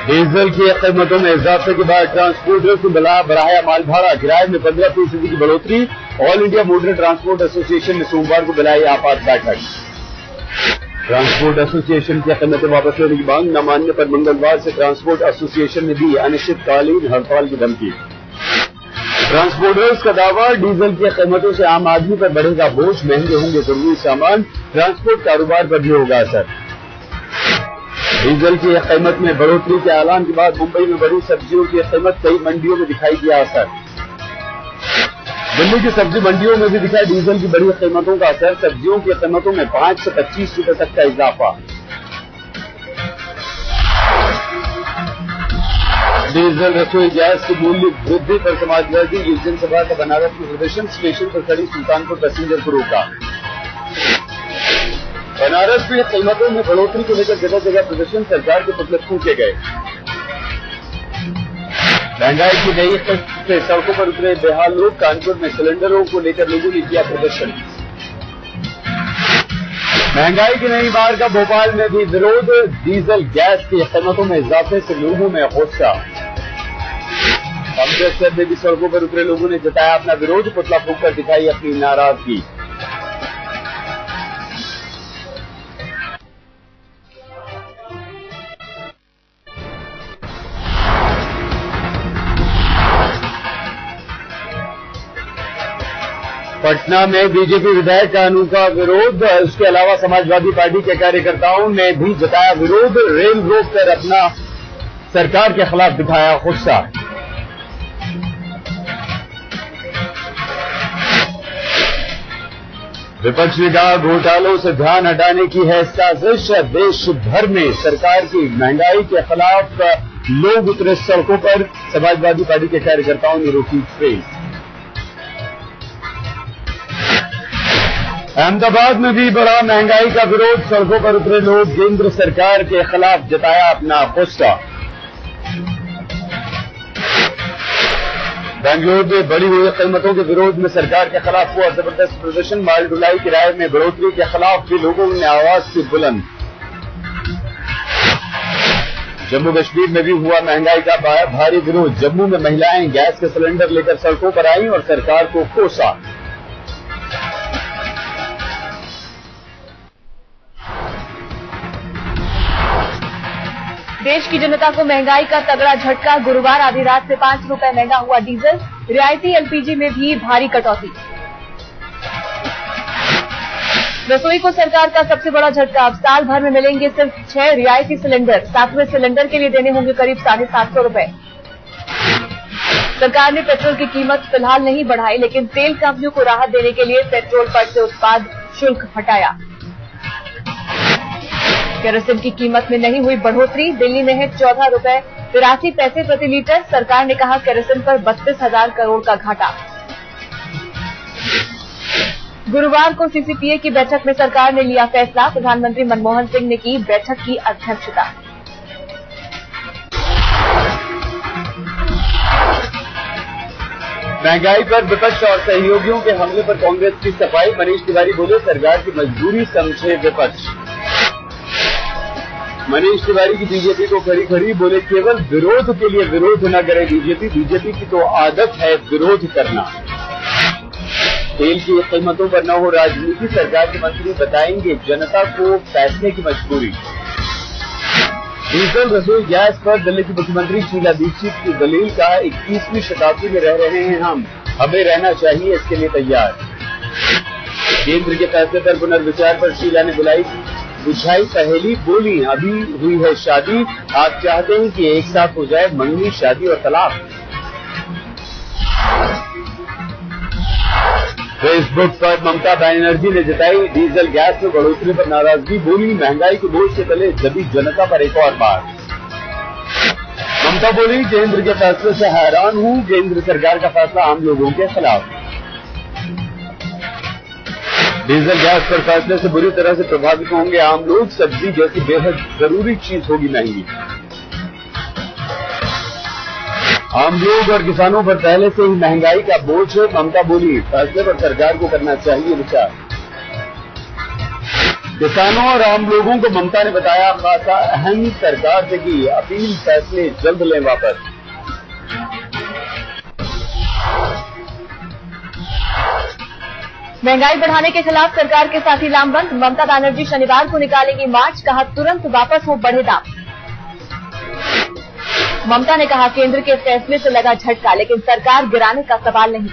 Diesel की कीमतों में इजाफे के बाद ट्रांसपोर्टर्स ने बढ़ाया माल भाड़ा, किराए में 15% की बढ़ोतरी। All India motor transport association ने सोमवार को बुलाई आपात बैठक। ट्रांसपोर्ट एसोसिएशन की कीमतें वापस लेने की मांग न मानने पर मंगलवार से ट्रांसपोर्ट एसोसिएशन ने दी अनिश्चितकालीन हड़ताल की धमकी। ट्रांसपोर्टर्स का दावा, डीजल की कीमतों से आम आदमी पर बढ़ेगा बोझ, महंगे होंगे जरूरी सामान, ट्रांसपोर्ट कारोबार पर भी होगा असर। डीजल की कीमत में बढ़ोतरी के ऐलान के बाद मुंबई में बढ़ी सब्जियों की कीमत, कई मंडियों में दिखाई दिया असर। दिल्ली की सब्जी मंडियों में भी दिखा डीजल की बढ़ी कीमतों का असर, सब्जियों की कीमतों में 5 से 25 रुपए तक का इजाफा। डीजल रसोई गैस की मूल्य वृद्धि पर समाजवादी युवजन सभा का बनारस में प्रदर्शन, स्टेशन पर खड़ी सुल्तानपुर पैसेंजर को रोका। बनारस में कीमतों में बढ़ोतरी को लेकर जगह जगह प्रदर्शन, सरकार के पुतले फूंके गए। महंगाई की नई किस्त से सड़कों पर उतरे बेहाल लोग, कानपुर में सिलेंडरों को लेकर लोगों ने किया प्रदर्शन। महंगाई की नई मार का भोपाल में भी विरोध, डीजल गैस की कीमतों में इजाफे से लोगों में गुस्सा। अमृतसर में भी सड़कों पर उतरे लोगों ने जताया अपना विरोध, पुतला फूंककर दिखाई अपनी नाराजगी। पटना में बीजेपी विधायक का अनूठा विरोध, इसके अलावा समाजवादी पार्टी के कार्यकर्ताओं ने भी जताया विरोध, रेल रोक कर अपना सरकार के खिलाफ दिखाया गुस्सा। विपक्ष ने कहा घोटालों से ध्यान हटाने की है साजिश, देश भर में सरकार की महंगाई के खिलाफ लोग उतरे सड़कों पर, समाजवादी पार्टी के कार्यकर्ताओं ने रोकी ट्रेन। अहमदाबाद में भी बढ़ा महंगाई का विरोध, सड़कों पर उतरे लोग, केंद्र सरकार के खिलाफ जताया अपना गुस्सा। बेंगलुरु में बढ़ी हुई कीमतों के विरोध में सरकार के खिलाफ हुआ जबरदस्त प्रदर्शन, माल ढुलाई किराए में बढ़ोतरी के खिलाफ भी लोगों ने आवाज की बुलंद। जम्मू कश्मीर में भी हुआ महंगाई का भारी विरोध, जम्मू में महिलाएं गैस के सिलेंडर लेकर सड़कों पर आईं और सरकार को कोसा। देश की जनता को महंगाई का तगड़ा झटका, गुरुवार आधी रात से 5 रुपए महंगा हुआ डीजल, रियायती एलपीजी में भी भारी कटौती। रसोई को सरकार का सबसे बड़ा झटका, अब साल भर में मिलेंगे सिर्फ 6 रियायती सिलेंडर, 7वें सिलेंडर के लिए देने होंगे करीब 750 रुपए। सरकार ने पेट्रोल की कीमत फिलहाल नहीं बढ़ाई, लेकिन तेल कंपनियों को राहत देने के लिए पेट्रोल पर से उत्पाद शुल्क हटाया। केरोसिन की कीमत में नहीं हुई बढ़ोतरी, दिल्ली में है 14 रुपए 83 पैसे प्रति लीटर, सरकार ने कहा केरोसिन पर 32,000 करोड़ का घाटा। गुरुवार को सीसीपीए की बैठक में सरकार ने लिया फैसला, प्रधानमंत्री मनमोहन सिंह ने की बैठक की अध्यक्षता। महंगाई पर विपक्ष और सहयोगियों के हमले पर कांग्रेस की सफाई, मनीष तिवारी बोले सरकार की मजबूरी समझे विपक्ष। मनीष तिवारी की बीजेपी को खड़ी खड़ी बोले केवल विरोध के लिए विरोध न करे बीजेपी, बीजेपी की तो आदत है विरोध करना। तेल की कीमतों पर न हो राजनीति, सरकार के मंत्री बताएंगे जनता को फैसले की मजबूरी। डीजल रसोई गैस पर दिल्ली की मुख्यमंत्री शीला दीक्षित की दलील, का 21वीं शताब्दी में रह रहे हैं हम, हमें रहना चाहिए इसके लिए तैयार। केंद्र के फैसले पर पुनर्विचार पर शीला ने बुझाई पहेली, बोली अभी हुई है शादी, आप चाहते हैं कि एक साथ हो जाए मंगनी, शादी और तलाक। फेसबुक पर ममता बनर्जी ने जताई डीजल गैस में बढ़ोतरी पर नाराजगी, बोली महंगाई के बोझ से तले दबी जनता पर एक और बार। ममता बोली केंद्र के फैसले से हैरान हूं, केंद्र सरकार का फैसला आम लोगों के खिलाफ। डीजल गैस पर फैसले से बुरी तरह से प्रभावित होंगे आम लोग, सब्जी जैसी बेहद जरूरी चीज होगी महंगी। आम लोग और किसानों पर पहले से ही महंगाई का बोझ है, ममता बोली फैसले पर सरकार को करना चाहिए विचार। किसानों और आम लोगों को ममता ने बताया खासा अहम, सरकार से की अपील, फैसले जल्द लें वापस। महंगाई बढ़ाने के खिलाफ सरकार के साथी लामबंद, ममता बनर्जी शनिवार को निकालेंगी मार्च, कहा तुरंत वापस हो बढ़े दाम। ममता ने कहा केंद्र के फैसले से लगा झटका, लेकिन सरकार गिराने का सवाल नहीं।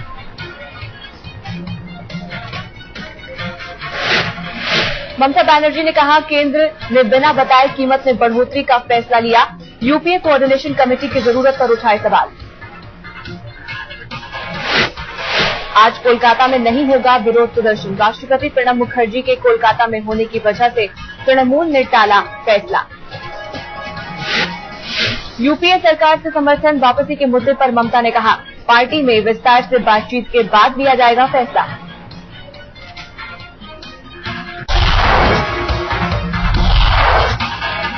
ममता बनर्जी ने कहा केंद्र ने बिना बताए कीमत में बढ़ोतरी का फैसला लिया, यूपीए कोऑर्डिनेशन कमेटी की जरूरत पर उठाए सवाल। आज कोलकाता में नहीं होगा विरोध प्रदर्शन, राष्ट्रपति प्रणब मुखर्जी के कोलकाता में होने की वजह से तृणमूल ने टाला फैसला। यूपीए सरकार से समर्थन वापसी के मुद्दे पर ममता ने कहा पार्टी में विस्तार से बातचीत के बाद लिया जाएगा फैसला।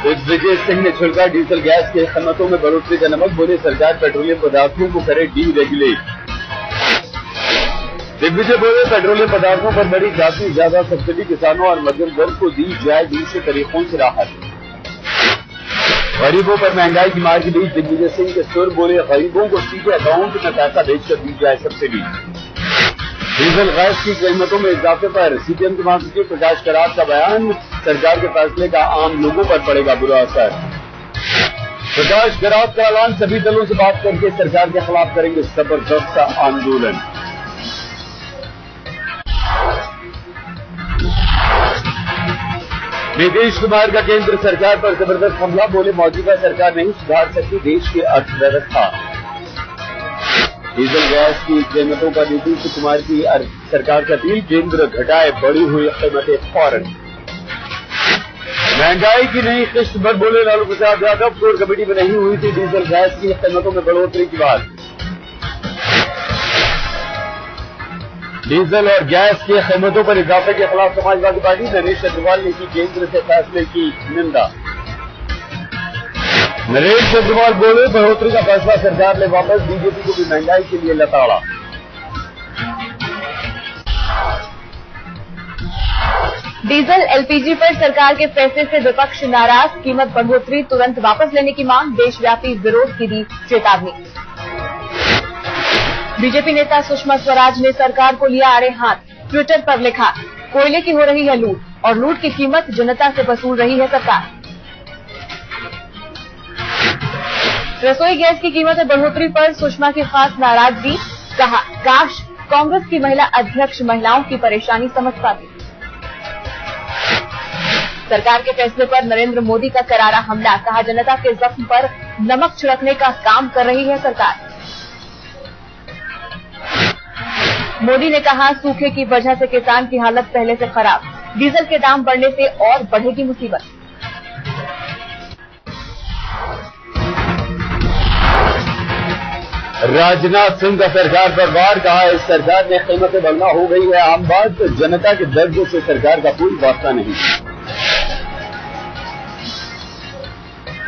दिग्विजय सिंह ने छिड़का डीजल गैस की कीमतों में बढ़ोतरी का नमक, बोले सरकार पेट्रोलियम पदार्थों को करे डीरेगुलेट। दिग्विजय बोले पेट्रोलियम पदार्थों पर बड़ी काफी ज्यादा सब्सिडी किसानों और मध्यम वर्ग को दी जाए, दूसरे तरीकों से राहत। गरीबों पर महंगाई की मार के बीच दिग्विजय सिंह के सुर, बोले गरीबों को सीधे अकाउंट में पैसा भेजकर दी जाए सब्सिडी। डीजल गैस की कीमतों में इजाफे पर सीपीएम के महासचिव प्रकाश करात का बयान, सरकार के फैसले का आम लोगों पर पड़ेगा बुरा असर। प्रकाश करात का ऐलान, सभी दलों से बात करके सरकार के खिलाफ करेंगे जबरदस्त आंदोलन। नीतीश कुमार का केंद्र सरकार पर जबरदस्त हमला, बोले मौजूदा सरकार नहीं सुधार सकती देश की अर्थव्यवस्था। डीजल गैस की कीमतों पर नीतीश कुमार की सरकार की अपील, केंद्र घटाए बढ़ी हुई कीमतें फौरन। महंगाई की नई किस्त पर बोले लालू प्रसाद यादव, कोर कमेटी में नहीं हुई थी डीजल गैस की कीमतों में बढ़ोतरी की बात। डीजल और गैस की कीमतों पर इजाफे के खिलाफ समाजवादी पार्टी नरेश अग्रवाल ने की केंद्र से फैसले की निंदा। नरेश अग्रवाल बोले बढ़ोतरी का फैसला सरकार ने वापस, बीजेपी को भी महंगाई के लिए लताड़ा। डीजल एलपीजी पर सरकार के फैसले से विपक्ष नाराज, कीमत बढ़ोतरी तुरंत वापस लेने की मांग, देशव्यापी विरोध की दी चेतावनी। बीजेपी नेता सुषमा स्वराज ने सरकार को लिया आड़े हाथ, ट्विटर पर लिखा कोयले की हो रही है लूट और लूट की कीमत जनता से वसूल रही है सरकार। रसोई गैस की कीमत में बढ़ोतरी पर सुषमा की खास नाराजगी, कहा काश कांग्रेस की महिला अध्यक्ष महिलाओं की परेशानी समझ पाती। सरकार के फैसले पर नरेंद्र मोदी का करारा हमला, कहा जनता के जख्म पर नमक छिड़कने का काम कर रही है सरकार। मोदी ने कहा सूखे की वजह से किसान की हालत पहले से खराब, डीजल के दाम बढ़ने से और बढ़ेगी मुसीबत। राजनाथ सिंह का सरकार पर वार, कहा इस सरकार में कीमतें बढ़ना हो गई है आम बात, जनता के दर्द से सरकार का कोई वास्ता नहीं।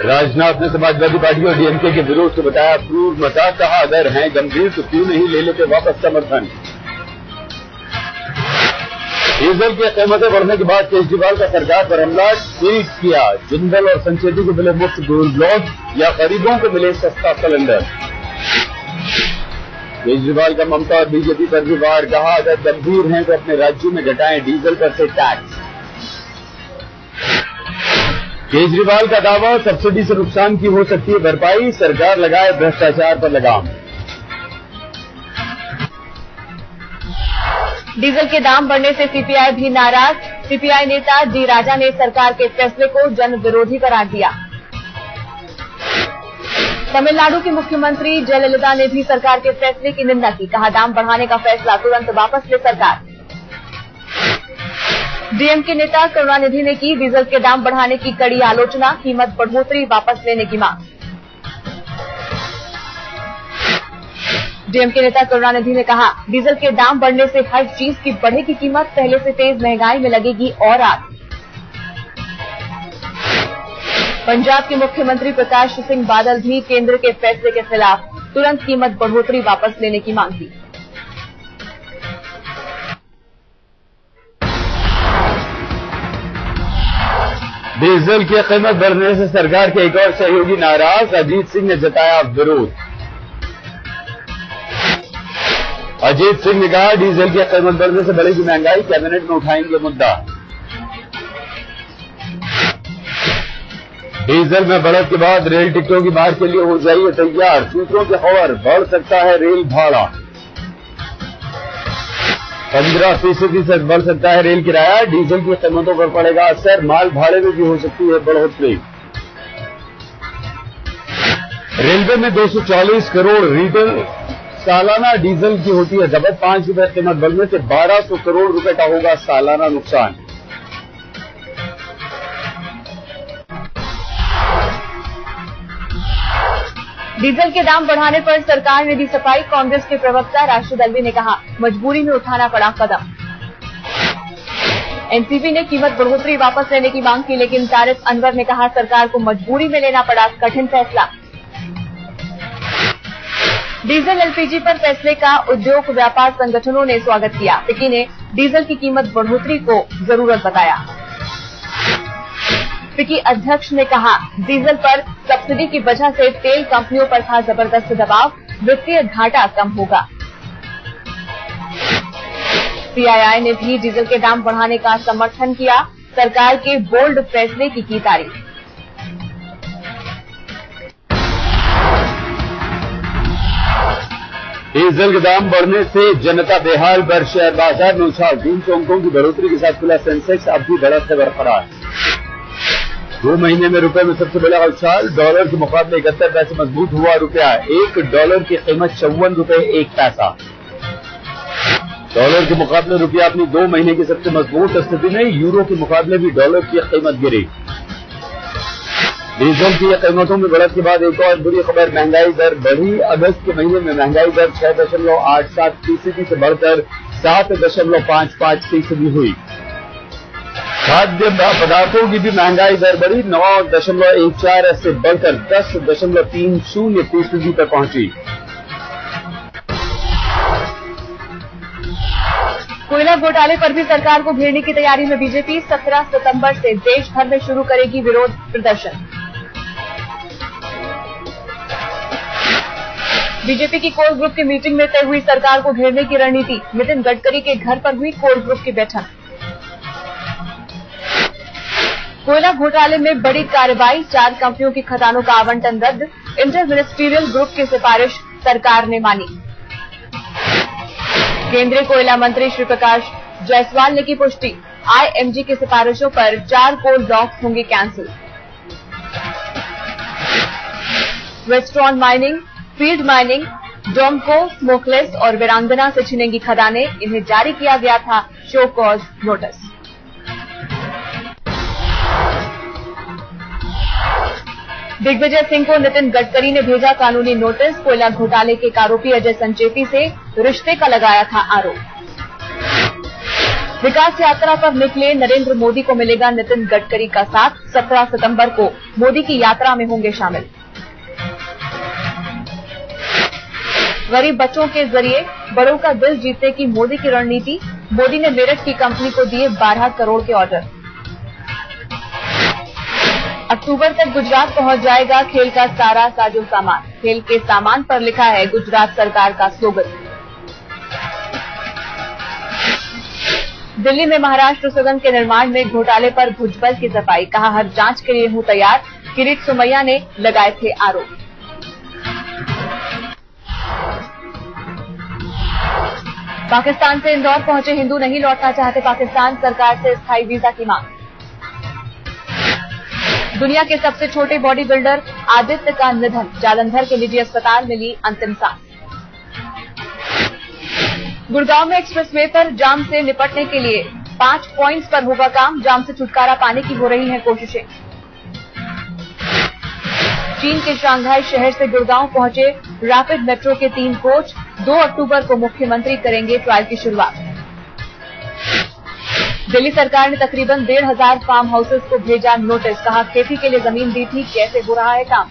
राजनाथ ने समाजवादी पार्टी और डीएमके के विरोध को बताया क्रूर मजाक, कहा अगर हैं गंभीर तो क्यों नहीं ले लेते वापस समर्थन। डीजल की कीमतें बढ़ने के बाद केजरीवाल का सरकार पर हमला, ट्वीट किया जिंदल और संचेती को मिले मुफ्त गोल्ड ब्लॉक या गरीबों को मिले सस्ता सिलेंडर। केजरीवाल का ममता और बीजेपी पर भी वार, कहा अगर गंभीर हैं तो अपने राज्यों में घटाएं डीजल पर से टैक्स। केजरीवाल का दावा सब्सिडी से नुकसान की हो सकती है भरपाई, सरकार लगाए भ्रष्टाचार पर लगाम। डीजल के दाम बढ़ने से सीपीआई भी नाराज, सीपीआई नेता डी राजा ने सरकार के फैसले को जन विरोधी करार दिया। तमिलनाडु की मुख्यमंत्री जयललिता ने भी सरकार के फैसले की निंदा की, कहा दाम बढ़ाने का फैसला तुरंत वापस ले सरकार। डीएमके नेता करुणानिधि ने की डीजल के दाम बढ़ाने की कड़ी आलोचना, कीमत बढ़ोतरी वापस लेने की मांग। डीएमके नेता करुणानिधि ने कहा डीजल के दाम बढ़ने से हर चीज की बढ़ेगी कीमत, पहले से तेज महंगाई में लगेगी और आग। पंजाब के मुख्यमंत्री प्रकाश सिंह बादल भी केंद्र के फैसले के खिलाफ तुरंत कीमत बढ़ोतरी वापस लेने की मांग की। डीजल की कीमत बढ़ने से सरकार के एक और सहयोगी नाराज, अजीत सिंह ने जताया विरोध। अजीत सिंह ने कहा डीजल की कीमत बढ़ने से बढ़ेगी महंगाई, कैबिनेट में उठाएंगे मुद्दा। डीजल में बढ़त के बाद रेल टिकटों की मार के लिए हो जाइए तैयार, सूत्रों की खबर, बढ़ सकता है रेल भाड़ा। 15% से बढ़ सकता है रेल किराया, डीजल की कीमतों पर पड़ेगा असर, माल भाड़े में भी हो सकती है बढ़ोतरी। रेलवे में 240 करोड़ रिटेल सालाना डीजल की होती है जबत, 5 रुपए कीमत बढ़ने से 1200 करोड़ रुपए का होगा सालाना नुकसान। डीजल के दाम बढ़ाने पर सरकार ने दी सफाई, कांग्रेस के प्रवक्ता राशिद अल्वी ने कहा मजबूरी में उठाना पड़ा कदम। एनसीपी ने कीमत बढ़ोतरी वापस लेने की मांग की, लेकिन तारिक अनवर ने कहा सरकार को मजबूरी में लेना पड़ा कठिन फैसला। डीजल एलपीजी पर फैसले का उद्योग व्यापार संगठनों ने स्वागत किया। फिक्की ने डीजल की कीमत बढ़ोतरी को जरूरत बताया। फिक्की अध्यक्ष ने कहा डीजल पर सब्सिडी की वजह से तेल कंपनियों पर था जबरदस्त दबाव, वित्तीय घाटा कम होगा। सीआईआई ने भी डीजल के दाम बढ़ाने का समर्थन किया, सरकार के बोल्ड फैसले की तारीफ। डीजल के दाम बढ़ने से जनता बेहाल पर शेयर बाजार में उछाल, 300 अंकों की बढ़ोतरी के साथ खुला सेंसेक्स, अब भी बढ़त है बरकरार। 2 महीने में रुपए में सबसे बड़ा उछाल, डॉलर के मुकाबले 71 पैसे मजबूत हुआ रुपया, $1 की कीमत 54 रुपए 1 पैसा। डॉलर के मुकाबले रुपया अपनी 2 महीने की सबसे मजबूत स्थिति में, यूरो के मुकाबले भी डॉलर की कीमत गिरी। डीजल की कीमतों में बढ़त के बाद एक और बुरी खबर, महंगाई दर बढ़ी। अगस्त के महीने में महंगाई दर 6.87% से बढ़कर 7.55% हुई। खाद्य पदार्थों की भी महंगाई दर बढ़ी, 9.14 से बढ़कर 10.30% पर पहुंची। कोयला घोटाले पर भी सरकार को घेरने की तैयारी में बीजेपी, 17 सितंबर से देश भर में शुरू करेगी विरोध प्रदर्शन। बीजेपी की कोर ग्रुप की मीटिंग में तय हुई सरकार को घेरने की रणनीति, नितिन गडकरी के घर पर हुई कोर ग्रुप की बैठक। कोयला घोटाले में बड़ी कार्रवाई, 4 कंपनियों की खदानों का आवंटन रद्द, इंटर मिनिस्ट्रियल ग्रुप की सिफारिश सरकार ने मानी। केंद्रीय कोयला मंत्री श्री प्रकाश जायसवाल ने की पुष्टि, आईएमजी की सिफारिशों पर 4 कोल ब्लॉक होंगे cancel. Western mining, field mining, Domco, smokeless और वीरांगना से छिनेंगी खदानें, इन्हें जारी किया गया था show cause notice. Digvijay Singh को नितिन गडकरी ने भेजा कानूनी नोटिस, कोयला घोटाले के आरोपी अजय संचेती से रिश्ते का लगाया था आरोप। विकास यात्रा पर निकले नरेंद्र मोदी को मिलेगा नितिन गडकरी का साथ, 17 सितंबर को मोदी की यात्रा में होंगे शामिल। गरीब बच्चों के जरिए बड़ों का दिल जीतने की मोदी की रणनीति, मोदी ने मेरठ की कंपनी को दिए 12 करोड़ के ऑर्डर। अक्टूबर तक गुजरात पहुंच जाएगा खेल का सारा साजो सामान, खेल के सामान पर लिखा है गुजरात सरकार का स्लोगन। दिल्ली में महाराष्ट्र सुरंग के निर्माण में घोटाले पर भुजबल की सफाई, कहा हर जांच के लिए हूं तैयार, किरीट सोमैया ने लगाए थे आरोप। पाकिस्तान से इंदौर पहुंचे हिंदू नहीं लौटना चाहते पाकिस्तान, सरकार से स्थायी वीजा की मांग। दुनिया के सबसे छोटे बॉडी बिल्डर आदित्य का निधन, जालंधर के निजी अस्पताल में ली अंतिम सांस। गुड़गांव में एक्सप्रेसवे पर जाम से निपटने के लिए 5 पॉइंट्स पर होगा काम, जाम से छुटकारा पाने की हो रही हैं कोशिशें। चीन के शंघाई शहर से गुड़गांव पहुंचे रैपिड मेट्रो के 3 कोच, 2 अक्टूबर को मुख्यमंत्री करेंगे ट्रायल की शुरुआत। दिल्ली सरकार ने तकरीबन 1,500 फार्म हाउसेस को भेजा नोटिस, कहा खेती के लिए जमीन दी थी, कैसे हो रहा है काम।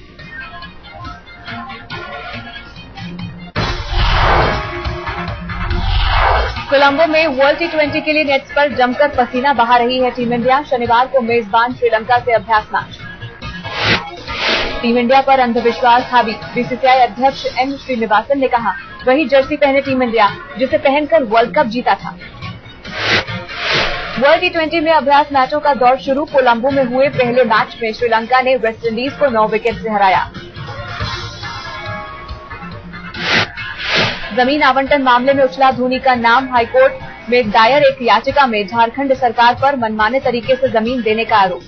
कोलंबो में वर्ल्ड T20 के लिए नेट्स पर जमकर पसीना बहा रही है टीम इंडिया। शनिवार को मेजबान श्रीलंका से अभ्यास मैच। टीम इंडिया पर अंधविश्वास हावी। बीसीसीआई अध्यक्ष एम श्रीनिवासन ने कहा, वही जर्सी पहने टीम इंडिया जिसे पहनकर वर्ल्ड कप जीता था। वर्ल्ड T20 में अभ्यास मैचों का दौर शुरू। कोलंबो में हुए पहले मैच में श्रीलंका ने वेस्टइंडीज को 9 विकेट से हराया। जमीन आवंटन मामले में उछला धोनी का नाम। हाईकोर्ट में दायर एक याचिका में झारखंड सरकार पर मनमाने तरीके से जमीन देने का आरोप।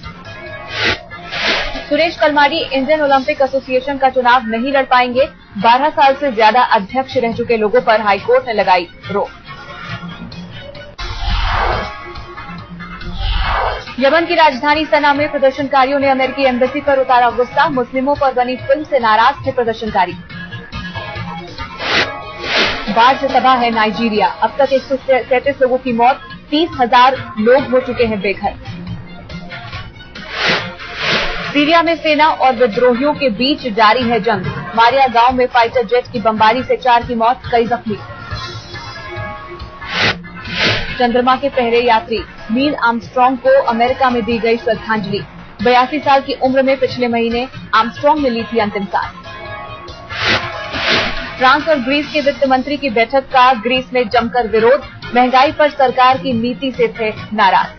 Suresh Kalmadi Indian Olympic association का चुनाव नहीं लड़ पाएंगे। 12 साल से ज्यादा अध्यक्ष रह चुके लोगों पर हाईकोर्ट ने लगाई रोक। यमन की राजधानी सना में प्रदर्शनकारियों ने अमेरिकी एम्बेसी पर उतारा गुस्सा। मुस्लिमों पर बनी फिल्म से नाराज थे प्रदर्शनकारी। बाढ़ से तबाह है नाइजीरिया। अब तक 137 लोगों की मौत, 30,000 लोग हो चुके हैं बेघर। सीरिया में सेना और विद्रोहियों के बीच जारी है जंग। मारिया गांव में फाइटर जेट की बमबारी से 4 की मौत, कई जख्मी। चंद्रमा के पहले यात्री नील आर्मस्ट्रांग को अमेरिका में दी गई श्रद्धांजलि। 82 साल की उम्र में पिछले महीने आर्मस्ट्रांग ने ली थी अंतिम सांस। फ्रांस और ग्रीस के वित्त मंत्री की बैठक का ग्रीस में जमकर विरोध। महंगाई पर सरकार की नीति से थे नाराज।